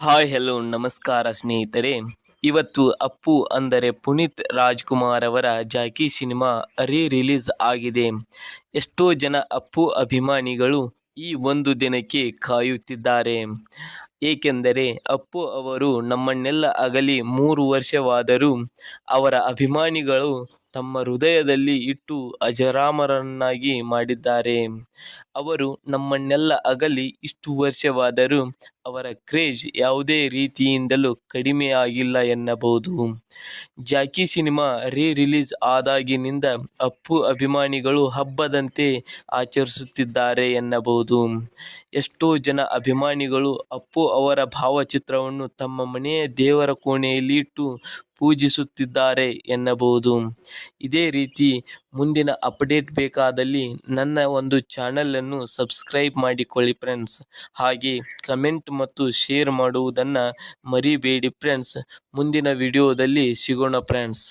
Hi hello ನಮಸ್ಕಾರ ಸ್ನೇಹಿತರೆ. ಇವತ್ತು ಅಪ್ಪು ಅಂದರೆ ಪುನೀತ್ ರಾಜ್ಕುಮಾರ್ ಅವರ ಜಾಕಿ ಸಿನಿಮಾ ರಿಲೀಸ್ ಆಗಿದೆ. ಎಷ್ಟೋ ಜನ ಅಪ್ಪು ಅಭಿಮಾನಿಗಳು ಈ ಒಂದು ದಿನಕ್ಕೆ ಕಾಯುತ್ತಿದ್ದಾರೆ. ಏಕೆಂದರೆ ಅಪ್ಪು ಅವರು ನಮ್ಮನ್ನೆಲ್ಲ ಅಗಲಿ 3 ವರ್ಷವಾದರೂ ಅವರ ಅಭಿಮಾನಿಗಳು ತಮ್ಮ ಹೃದಯದಲ್ಲಿ ಇಟ್ಟು ಅಜರಾಮರನ್ನಾಗಿ ಮಾಡಿದ್ದಾರೆ. ಅವರು ನಮ್ಮನ್ನೆಲ್ಲ ಅಗಲಿ ಇಷ್ಟು ವರ್ಷವಾದರೂ ಅವರ ಕ್ರೇಜ್ ಯಾವುದೇ ರೀತಿಯಿಂದಲೂ ಕಡಿಮೆಯಾಗಿಲ್ಲ ಎನ್ನಬಹುದು. ಜಾಕಿ ಸಿನಿಮಾ ರಿಲೀಸ್ ಆದಾಗಿನಿಂದ ಅಪ್ಪು ಅಭಿಮಾನಿಗಳು ಹಬ್ಬದಂತೆ ಆಚರಿಸುತ್ತಿದ್ದಾರೆ ಎನ್ನಬಹುದು. ಎಷ್ಟೋ ಜನ ಅಭಿಮಾನಿಗಳು ಅಪ್ಪು ಅವರ ಭಾವಚಿತ್ರವನ್ನು ತಮ್ಮ ಮನೆಯ ದೇವರ ಕೋಣೆಯಲ್ಲಿ ಇಟ್ಟು ಪೂಜಿಸುತ್ತಿದ್ದಾರೆ ಎನ್ನಬಹುದು. ಇದೇ ರೀತಿ ಮುಂದಿನ ಅಪ್ಡೇಟ್ ಬೇಕಾದಲ್ಲಿ ನನ್ನ ಒಂದು ಚಾನಲನ್ನು ಸಬ್ಸ್ಕ್ರೈಬ್ ಮಾಡಿಕೊಳ್ಳಿ ಫ್ರೆಂಡ್ಸ್. ಹಾಗೆ ಕಮೆಂಟ್ ಮತ್ತು ಶೇರ್ ಮಾಡುವುದನ್ನು ಮರಿಬೇಡಿ ಫ್ರೆಂಡ್ಸ್. ಮುಂದಿನ ವಿಡಿಯೋದಲ್ಲಿ ಸಿಗೋಣ ಫ್ರೆಂಡ್ಸ್.